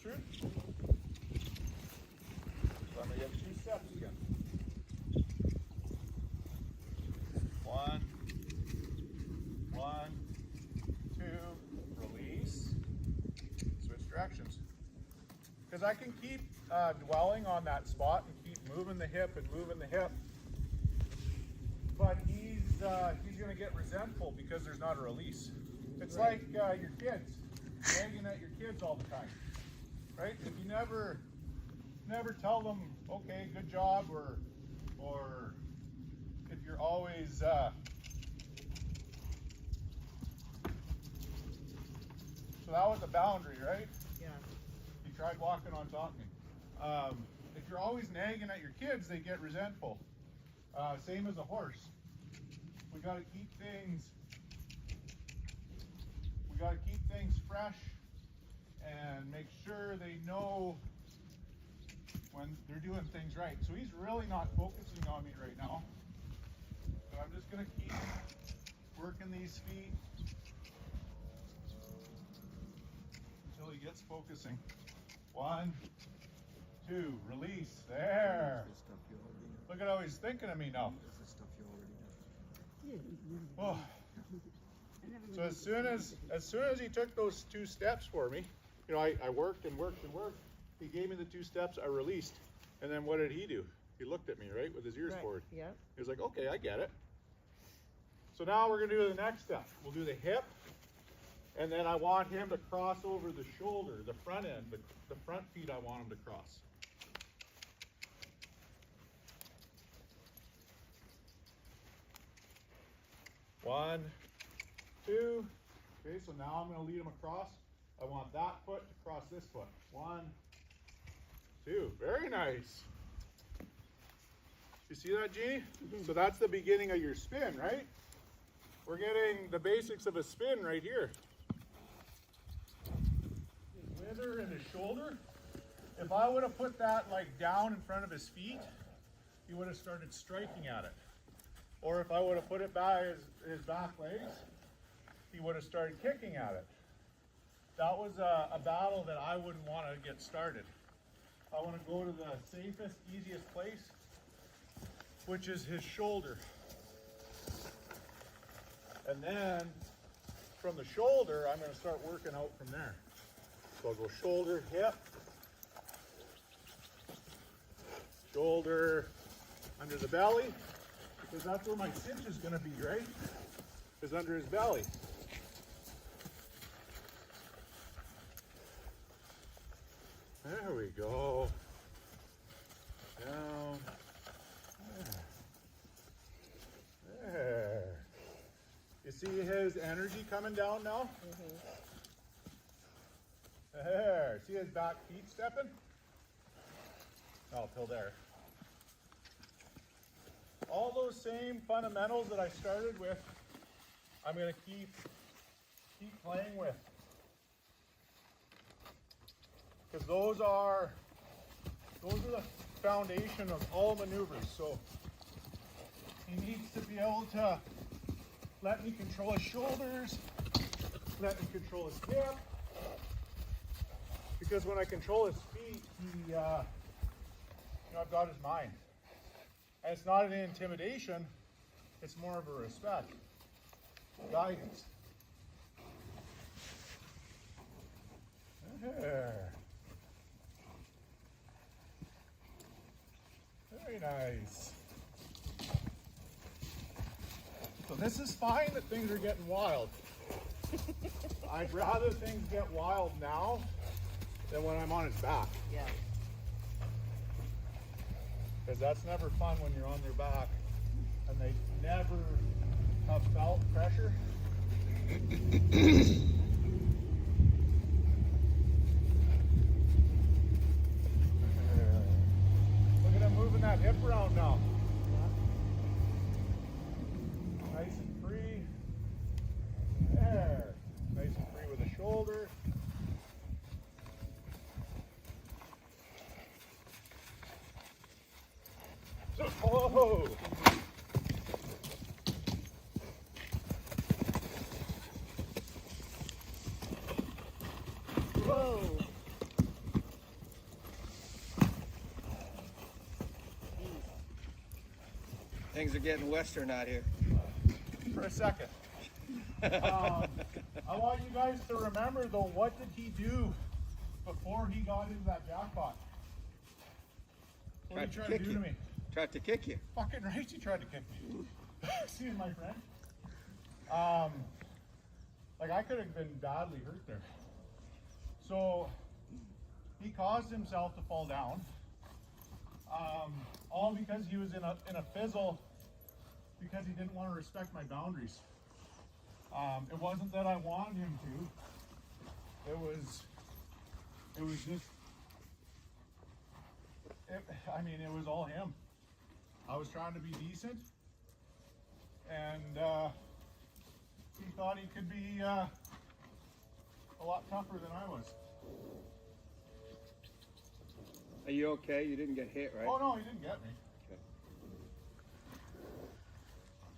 through. So I'm going to get 2 steps again. 1, 2, release, switch directions. Because I can keep dwelling on that spot and keep moving the hip and moving the hip, but he's going to get resentful because there's not a release. It's like your kids, nagging at your kids all the time, right? If you never tell them, okay, good job, or if you're always so that was a boundary, right? Yeah. You tried walking on top of me. If you're always nagging at your kids, they get resentful. Same as a horse. We got to keep things. We got to keep things fresh and make sure they know when they're doing things right. So he's really not focusing on me right now. So I'm just going to keep working these feet until he gets focusing. 1, 2, release. There. Look at how he's thinking of me now. Oh. So as soon as he took those 2 steps for me, you know, I worked and worked and worked. He gave me the 2 steps. I released, and then what did he do? He looked at me, right, with his ears forward. Yeah. He was like, "Okay, I get it." So now we're gonna do the next step. We'll do the hip, and then I want him to cross over the shoulder, the front end, the front feet. I want him to cross. One, 2. Okay, so now I'm going to lead him across. I want that foot to cross this foot. 1, 2. Very nice. You see that, Jeannie? So that's the beginning of your spin, right? We're getting the basics of a spin right here. His wither and his shoulder. If I would have put that like down in front of his feet, he would have started striking at it. Or if I would have put it by his back legs, he would have started kicking at it. That was a battle that I wouldn't want to get started. I want to go to the safest, easiest place, which is his shoulder. And then from the shoulder, I'm going to start working out from there. So I'll go shoulder, hip, shoulder, under the belly, because that's where my cinch is going to be, right? Is under his belly. There we go. Down. There. You see his energy coming down now? There. See his back feet stepping? Oh, till there. All those same fundamentals that I started with, I'm going to keep playing with. Because those are the foundation of all maneuvers. So he needs to be able to let me control his shoulders, let me control his hip. Because when I control his feet, I've got his mind. And it's not an intimidation, it's more of a respect, guidance. There. Very nice. So this is fine that things are getting wild. I'd rather things get wild now than when I'm on his back. Yeah. Because that's never fun when you're on their back and they never have felt pressure. Look at him moving that hip around now. Nice and free. There. Nice and free with the shoulder. Oh! Whoa! Things are getting western out here. For a second. I want you guys to remember though, what did he do before he got into that jackpot? What did he try to do to me? Tried to kick you. Fucking right, he tried to kick me. See, my friend? Like I could have been badly hurt there. So he caused himself to fall down. All because he was in a fizzle because he didn't want to respect my boundaries. It wasn't that I wanted him to. It was just, it was all him. I was trying to be decent, and he thought he could be a lot tougher than I was. Are you okay? You didn't get hit, right? Oh no, he didn't get me. Okay.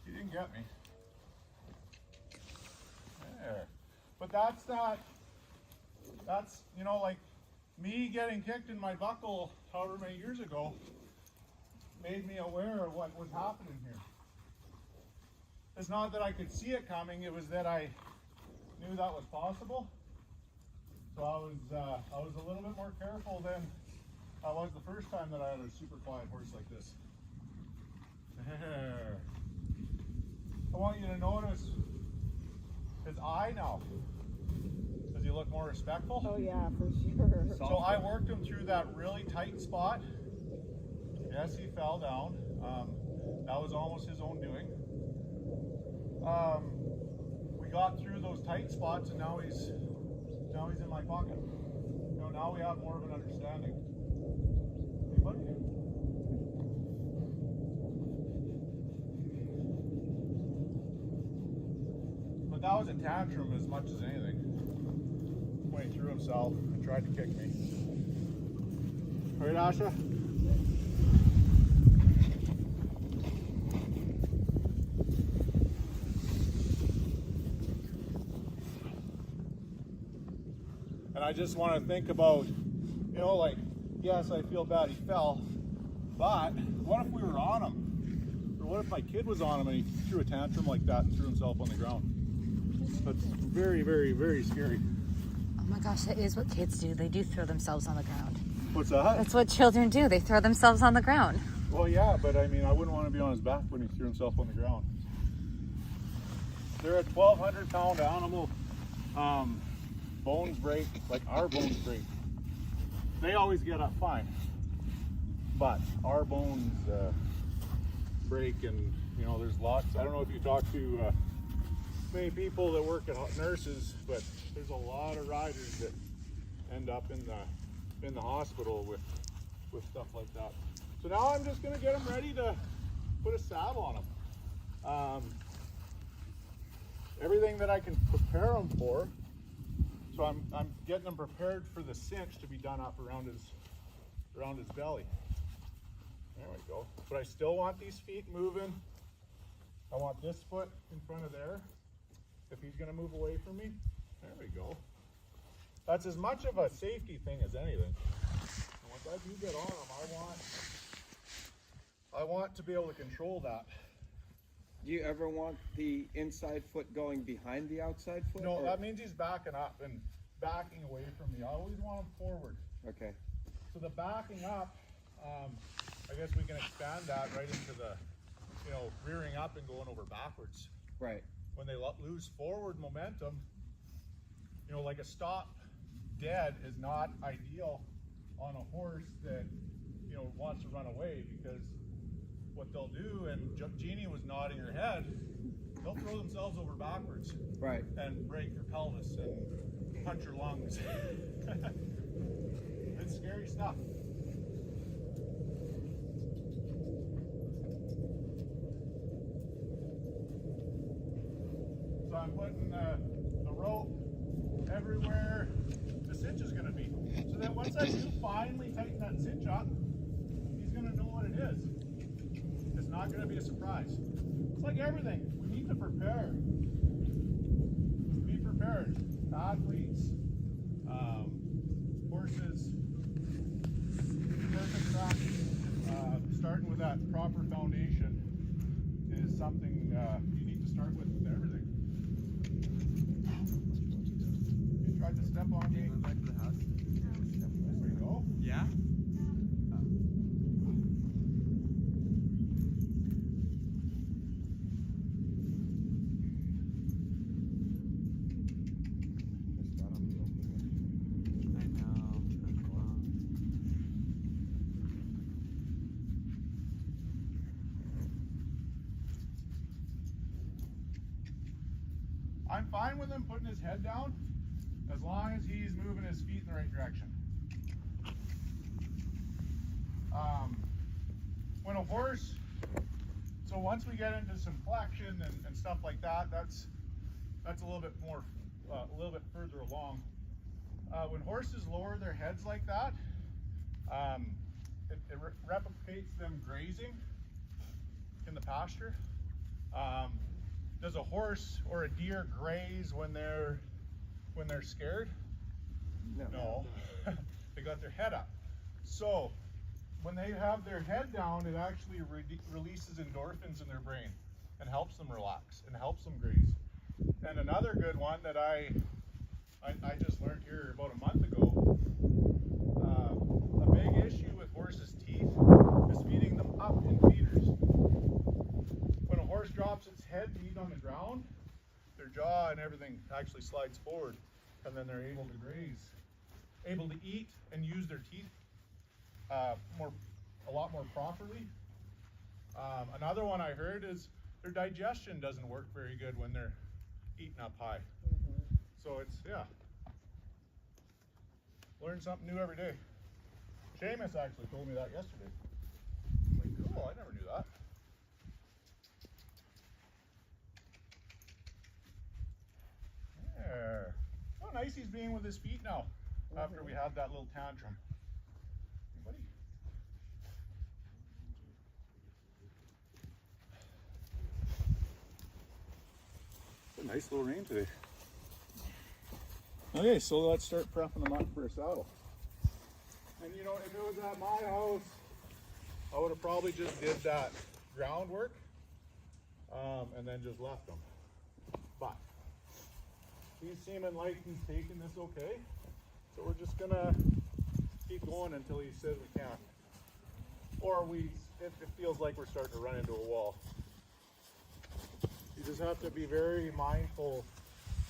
He didn't get me. There. But that's not, like me getting kicked in my buckle however many years ago made me aware of what was happening here. It's not that I could see it coming, it was that I knew that was possible. So I was a little bit more careful than I was the first time that I had a super quiet horse like this. There. I want you to notice his eye now. Does he look more respectful? Oh yeah, for sure. So I worked him through that really tight spot. Yes, he fell down. That was almost his own doing. We got through those tight spots, and now he's in my pocket. Now we have more of an understanding. Hey, buddy. But that was a tantrum as much as anything. When he threw himself and tried to kick me. All right, Asha? And I just want to think about, like, yes, I feel bad he fell, but what if we were on him? Or what if my kid was on him and he threw a tantrum like that and threw himself on the ground? That's very, very, very scary. Oh my gosh, that is what kids do. They do throw themselves on the ground. What's that? That's what children do. They throw themselves on the ground. Well, yeah, but I wouldn't want to be on his back when he threw himself on the ground. They're a 1,200-pound animal. Bones break, like our bones break. They always get up fine, but our bones break, and there's lots. I don't know if you talk to many people that work at nurses, but there's a lot of riders that end up in the hospital with stuff like that. So now I'm just gonna get them ready to put a saddle on them. Everything that I can prepare them for. So I'm getting them prepared for the cinch to be done up around his belly. There we go. But I still want these feet moving. I want this foot in front of there. If he's going to move away from me, there we go. That's as much of a safety thing as anything. And once I do get on him, I want to be able to control that. Do you ever want the inside foot going behind the outside foot? No, that means he's backing up and backing away from me. I always want him forward. Okay. So the backing up, I guess we can expand that right into the, rearing up and going over backwards. Right. When they lose forward momentum, like a stop dead is not ideal on a horse that, wants to run away, because what they'll do, and Jeannie was nodding her head, they'll throw themselves over backwards. Right. And break your pelvis and punch your lungs. It's scary stuff. So I'm putting the rope everywhere the cinch is going to be. So that once I do finally tighten that cinch up, he's going to know what it is. It's not going to be a surprise. It's like everything. We need to prepare. Be prepared. Athletes, horses, perfect track, starting with that proper foundation. is something you need to start with everything. You tried to step on me. Went back to the house. There we go. Yeah? I know. I'm fine with him putting his head down as long as he's moving his feet in the right direction. When a horse, so once we get into some flexion and stuff like that, that's a little bit more, a little bit further along. When horses lower their heads like that, it replicates them grazing in the pasture. Does a horse or a deer graze when they're scared? No. They got their head up. So when they have their head down, it actually releases endorphins in their brain and helps them relax and helps them graze. And another good one that I just learned here about a month ago, a big issue with horses' teeth is feeding them up in feeders. When a horse drops its head to eat on the ground, their jaw and everything actually slides forward, and then they're able to graze, able to eat and use their teeth a lot more properly. Another one I heard is their digestion doesn't work very good when they're eating up high. So it's, yeah, learn something new every day. Seamus actually told me that yesterday. I'm like, cool, I never knew that. There. How nice he's being with his feet now after we had that little tantrum. Buddy. It's a nice little rain today. Okay, so let's start prepping them up for a saddle. And you know, if it was at my house, I would have probably just did that groundwork and then just left them. But he's seeming like he's taking this okay. So we're just gonna keep going until he says we can't. Or it feels like we're starting to run into a wall. You just have to be very mindful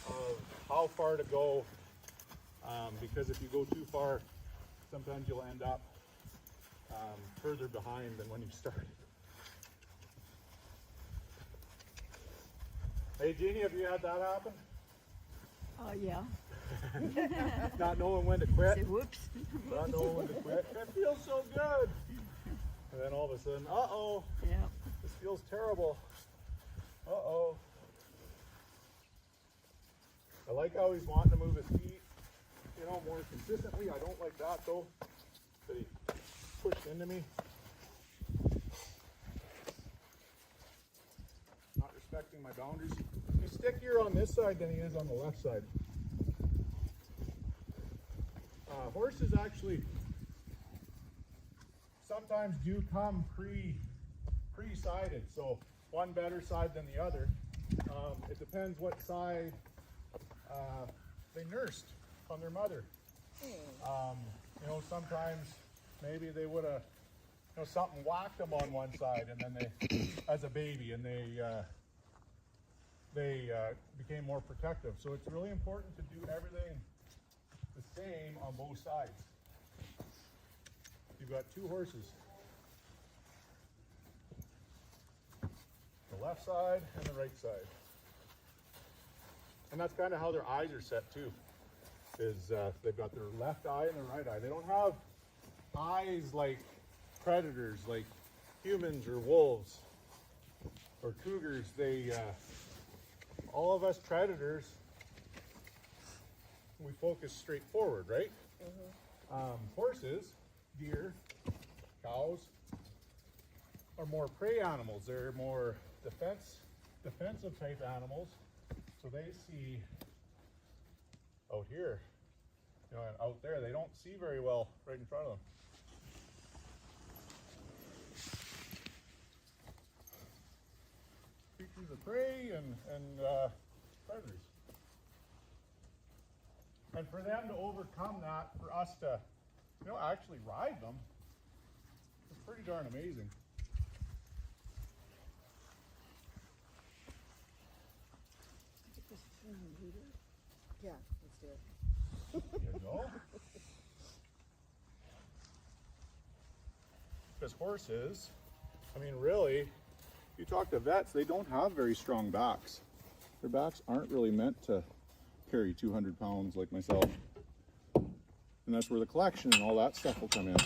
of how far to go, because if you go too far, sometimes you'll end up further behind than when you started. Hey Jeannie, have you had that happen? Yeah. Not knowing when to quit. Say whoops. Not knowing when to quit. It feels so good. And then all of a sudden, uh-oh, Yeah. this feels terrible. Uh-oh. I like how he's wanting to move his feet, you know, more consistently. I don't like that though, that he pushed into me. Not respecting my boundaries. He's stickier on this side than he is on the left side. Horses actually sometimes do come pre-sided, so one better side than the other. It depends what side they nursed from their mother. You know, sometimes maybe they would have, you know, something whacked them on one side, and then they, as a baby, and they became more protective. So it's really important to do everything the same on both sides. You've got two horses. The left side and the right side. And that's kind of how their eyes are set too. Is they've got their left eye and their right eye. They don't have eyes like predators, like humans or wolves or cougars. They, all of us predators, we focus straight forward, right? Horses, deer, cows are more prey animals. They're more defensive type animals. So they see out here, you know, and out there, they don't see very well right in front of them. beasts of prey and predators. And for them to overcome that, for us to, actually ride them, it's pretty darn amazing. Yeah, let's do it. There you go. Because horses, really, you talk to vets, they don't have very strong backs. Their backs aren't really meant to carry 200 pounds like myself. And that's where the collection and all that stuff will come in.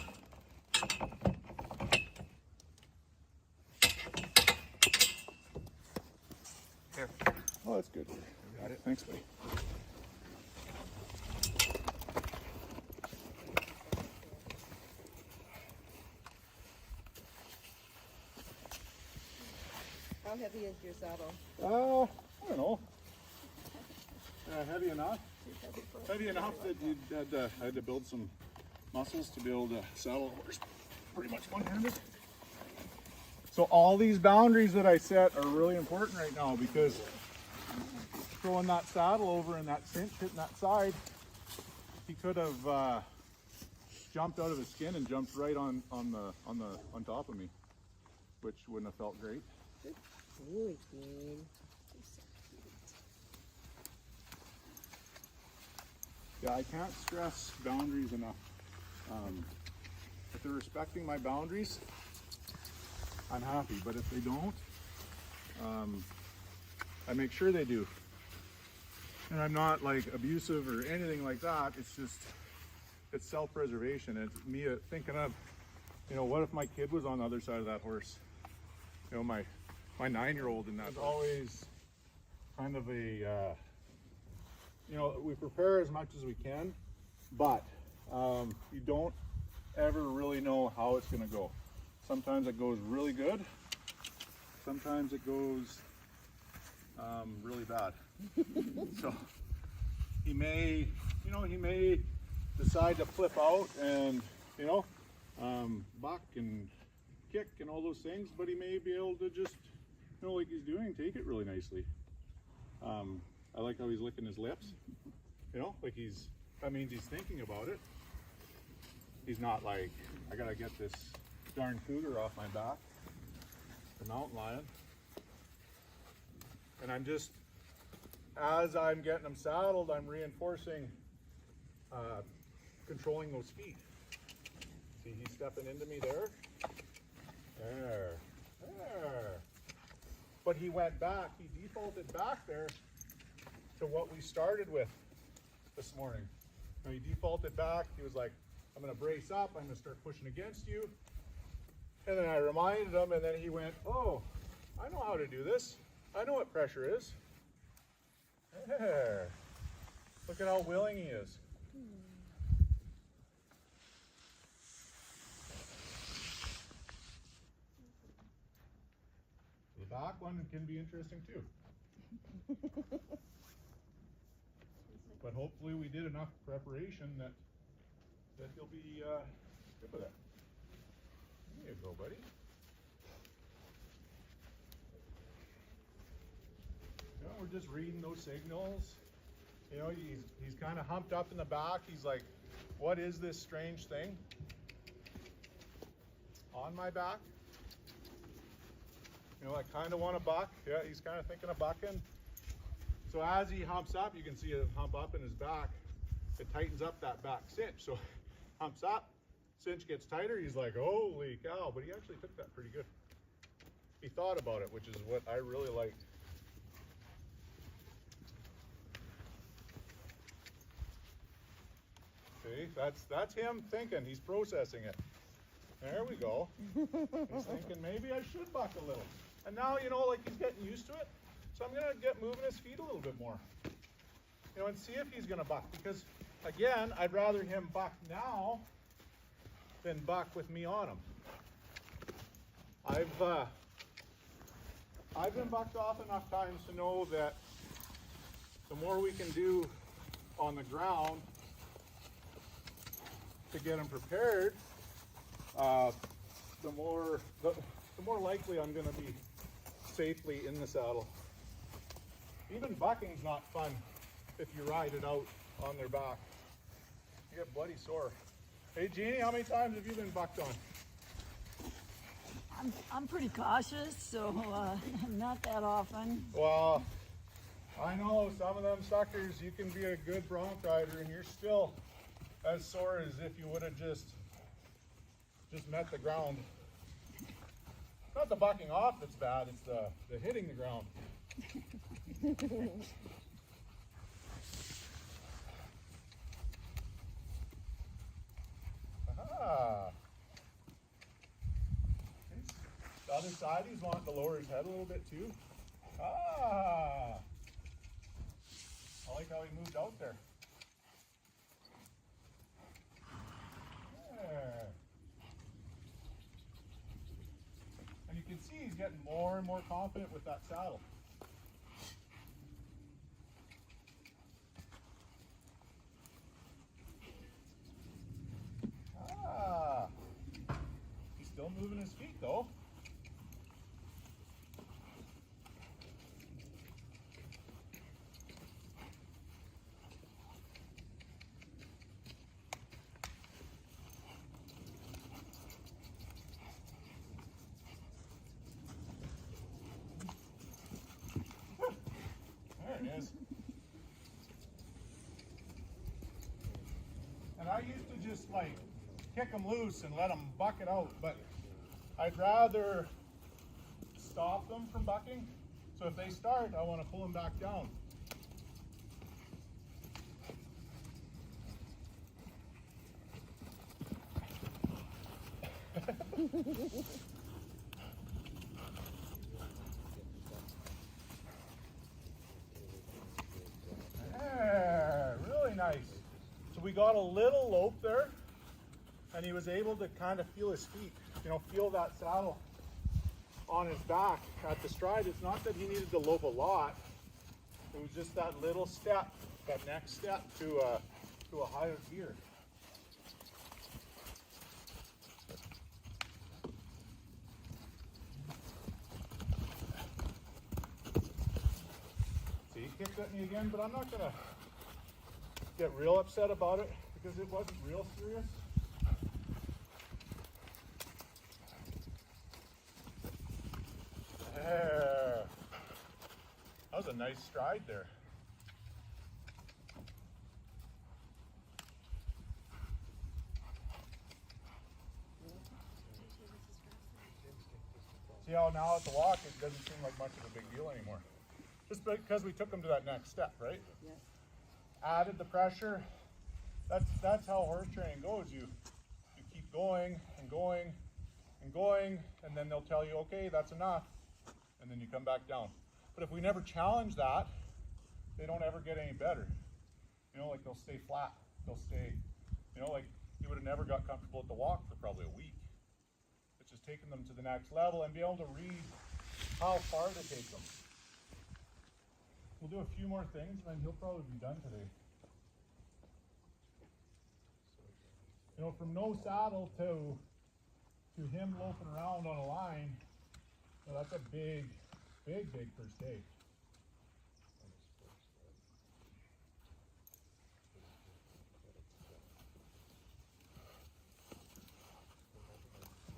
Here. Oh, that's good. Got it. Thanks, buddy. How heavy is your saddle? I don't know. Heavy enough. Heavy enough that I had to build some muscles to be able to saddle a horse pretty much one-handed. So all these boundaries that I set are really important right now, because throwing that saddle over and that cinch hitting that side, he could have jumped out of his skin and jumped right on top of me, which wouldn't have felt great. Good boy, Dean. Yeah, I can't stress boundaries enough. If they're respecting my boundaries, I'm happy. But if they don't, I make sure they do. And I'm not like abusive or anything like that. It's just, it's self-preservation. It's me thinking of, what if my kid was on the other side of that horse? My 9-year-old, and that's always kind of a, we prepare as much as we can, but you don't ever really know how it's going to go. Sometimes it goes really good. Sometimes it goes really bad. So he may decide to flip out and, buck and kick and all those things, but he may be able to just, like he's doing, take it really nicely. I like how he's licking his lips. Like that means he's thinking about it. He's not like, I gotta get this darn cougar off my back, the mountain lion. And I'm just, as I'm getting him saddled, I'm reinforcing, controlling those feet. See, he's stepping into me there. There. But he went back, he defaulted back there to what we started with this morning. Now he defaulted back, he was like, I'm gonna brace up, I'm gonna start pushing against you. And then I reminded him, and then he went, oh, I know how to do this. I know what pressure is. There. Look at how willing he is. The back one can be interesting too. But hopefully we did enough preparation that he'll be good with it. There you go, buddy. We're just reading those signals. He's kind of humped up in the back. He's like, what is this strange thing on my back? I kind of want to buck. Yeah, he's kind of thinking of bucking. So as he humps up, you can see a hump up in his back. It tightens up that back cinch. So humps up, cinch gets tighter. He's like, holy cow. But he actually took that pretty good. He thought about it, which is what I really liked. See, that's him thinking. He's processing it. There we go. He's thinking, maybe I should buck a little. And now, like he's getting used to it. So I'm gonna get moving his feet a little bit more. And see if he's gonna buck. Because again, I'd rather him buck now than buck with me on him. I've been bucked off enough times to know that the more we can do on the ground to get him prepared, the more likely I'm going to be safely in the saddle. Even bucking's not fun if you ride it out on their back. You get bloody sore. Hey Jeannie, how many times have you been bucked on? I'm pretty cautious, so not that often. Well, I know some of them suckers, you can be a good bronc rider and you're still as sore as if you would have just met the ground. Not the bucking off that's bad, it's the hitting the ground. Aha. The other side, he's wanting to lower his head a little bit too. Ah! I like how he moved out there. There. And you can see he's getting more and more confident with that saddle. Ah! He's still moving his feet though. There it is. And I used to just like kick them loose and let them buck it out, but I'd rather stop them from bucking. So if they start, I want to pull them back down. There, really nice. So we got a little lope there, and he was able to kind of feel his feet, feel that saddle on his back at the stride. It's not that he needed to lope a lot. It was just that little step, that next step to a higher gear. See, he kicked at me again, but I'm not gonna get real upset about it because it wasn't real serious. There. That was a nice stride there. See how now at the walk it doesn't seem like much of a big deal anymore. Just because we took him to that next step, right? Yes. Added the pressure. That's how horse training goes. You keep going and going and going, and then they'll tell you, okay, that's enough, and then you come back down. But if we never challenge that, they don't ever get any better. Like they'll stay flat. They'll stay, like you would have never got comfortable at the walk for probably a week. It's just taking them to the next level and be able to read how far to take them. We'll do a few more things, and then he'll probably be done today. From no saddle to him loping around on a line, that's a big first day.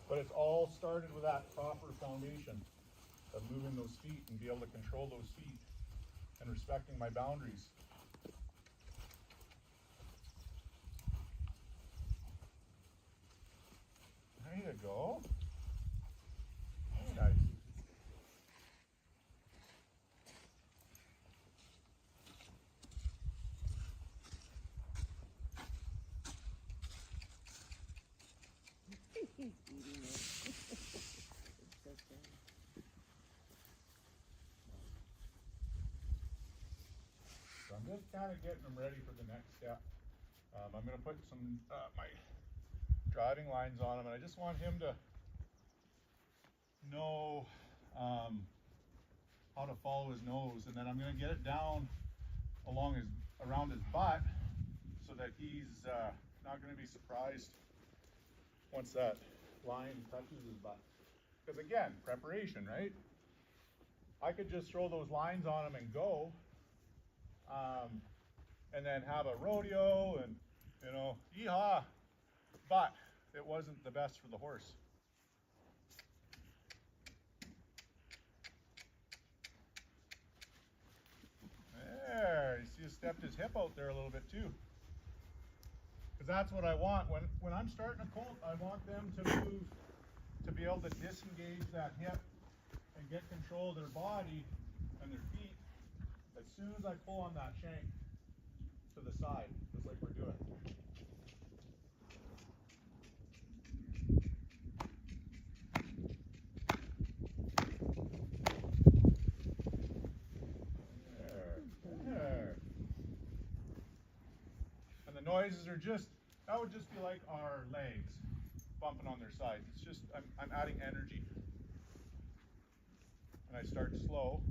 But it's all started with that proper foundation of moving those feet and be able to control those feet and respecting my boundaries. There you go. Very nice. He's eating it. It's so sad. So I'm just kind of getting them ready for the next step. I'm going to put some my driving lines on him, and I just want him to know how to follow his nose, and then I'm going to get it down around his butt so that he's not going to be surprised once that line touches his butt. Because again, preparation, right? I could just throw those lines on them and go, and then have a rodeo and, you know, yeehaw. But it wasn't the best for the horse. There, you see, he stepped his hip out there a little bit too. Because that's what I want. When I'm starting a colt, I want them to move, to be able to disengage that hip and get control of their body and their feet as soon as I pull on that shank to the side, just like we're doing. There. And the noises are just, that would just be like our legs bumping on their sides. It's just, I'm adding energy. And I start slow.